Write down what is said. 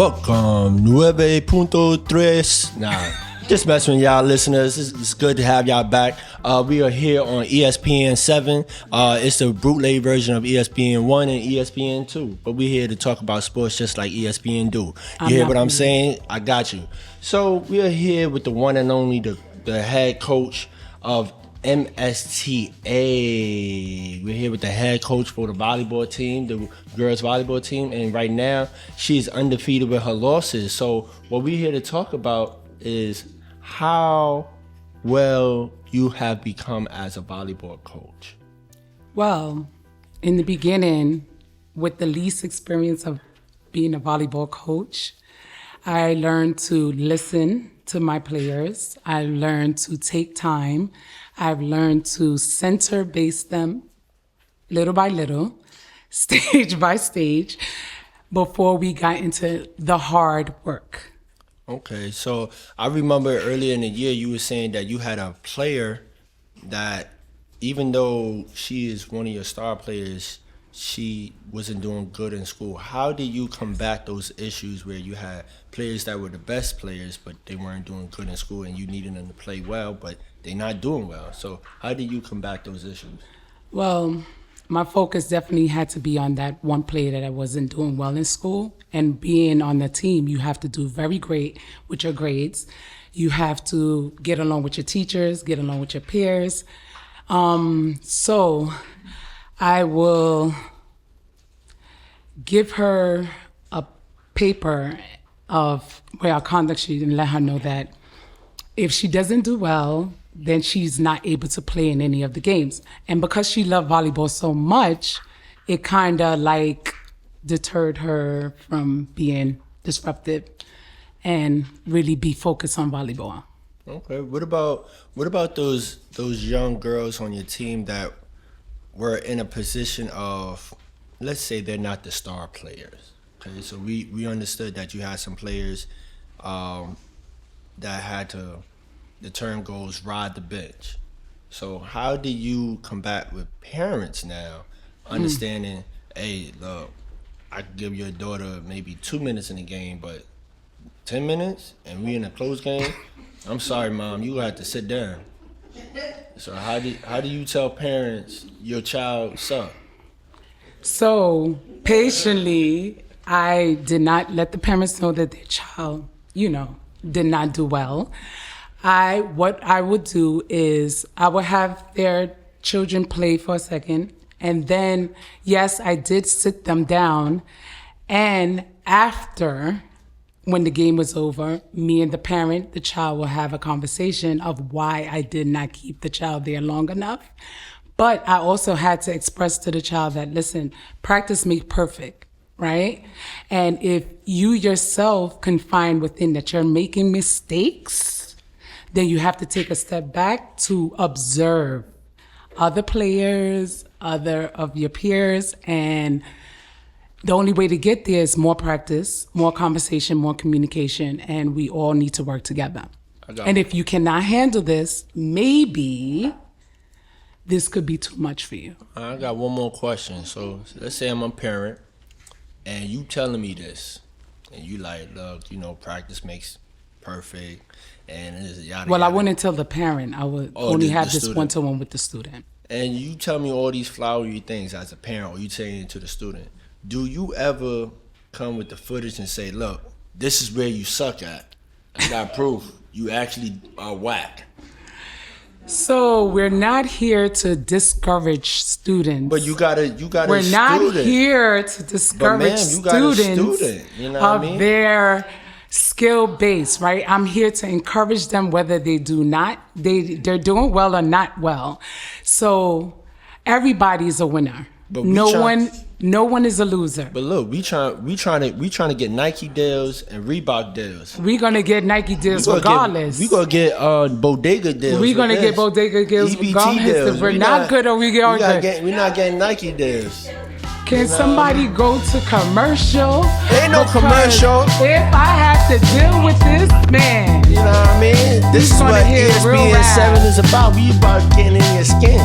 Welcome, 9.3. Just messing with y'all listeners. It's good to have y'all back. We are here on ESPN 7. It's the bootleg version of ESPN 1 and ESPN 2. But we're here to talk about sports just like ESPN do. You hear what I'm saying? I got you. So we are here with the one and only, the head coach of MSTA. We're here with the head coach for the volleyball team, the girls volleyball team, and right now she's undefeated with her losses. So what we're here to talk about is how well you have become as a volleyball coach. Well, in the beginning, with the least experience of being a volleyball coach, I learned to listen to my players. I learned to take time. I've learned to center base them little by little, stage by stage, before we got into the hard work. Okay, so I remember earlier in the year you were saying that you had a player that, even though she is one of your star players, she wasn't doing good in school. How did you combat those issues where you had players that were the best players, but they weren't doing good in school and you needed them to play well, but they're not doing well? So how did you combat those issues? Well, my focus definitely had to be on that one player that I wasn't doing well in school. And being on the team, you have to do very great with your grades. You have to get along with your teachers, get along with your peers. So I will give her a paper of our conduct sheet and let her know that if she doesn't do well, then she's not able to play in any of the games. And because she loved volleyball so much, it kind of like deterred her from being disruptive and really be focused on volleyball. Okay. What about those young girls on your team that were in a position of, let's say they're not the star players? Okay, so we understood that you had some players that had to, the term goes, ride the bench. So how do you combat with parents now, understanding, hey, look, I could give your daughter maybe 2 minutes in the game, but 10 minutes and we in a close game? I'm sorry, Mom, you have to sit down. So how do you tell parents your child suck? So patiently, I did not let the parents know that their child, did not do well. What I would do is I would have their children play for a second. And then, yes, I did sit them down. And after, when the game was over, me and the parent, the child will have a conversation of why I did not keep the child there long enough. But I also had to express to the child that, listen, practice makes perfect, right? And if you yourself can find within that you're making mistakes, then you have to take a step back to observe other players, other of your peers, and the only way to get there is more practice, more conversation, more communication, and we all need to work together. And if you cannot handle this, maybe this could be too much for you. I got one more question. So let's say I'm a parent and you telling me this, and you like, look, practice makes perfect, and it's yada, well, yada. I wouldn't tell the parent. I would only have this student. One-to-one with the student. And you tell me all these flowery things as a parent, or you saying it to the student. Do you ever come with the footage and say, look, this is where you suck at? I got proof. You actually are whack. So we're not here to discourage students. But you got We're a not student. Here to discourage students of their skill base, right? I'm here to encourage them whether they're doing well or not well. So everybody's a winner. But no one is a loser. But look, we trying to get Nike deals and Reebok deals. We're gonna get Nike deals regardless. We gonna get bodega deals. We're gonna get bodega deals EBT regardless deals. if we're not good or we are good. We're not getting Nike deals. Can somebody go to commercial? Ain't no commercial. If I have to deal with this, man. You know what I mean? This is what ESPN 7 is about. We about getting in your skin.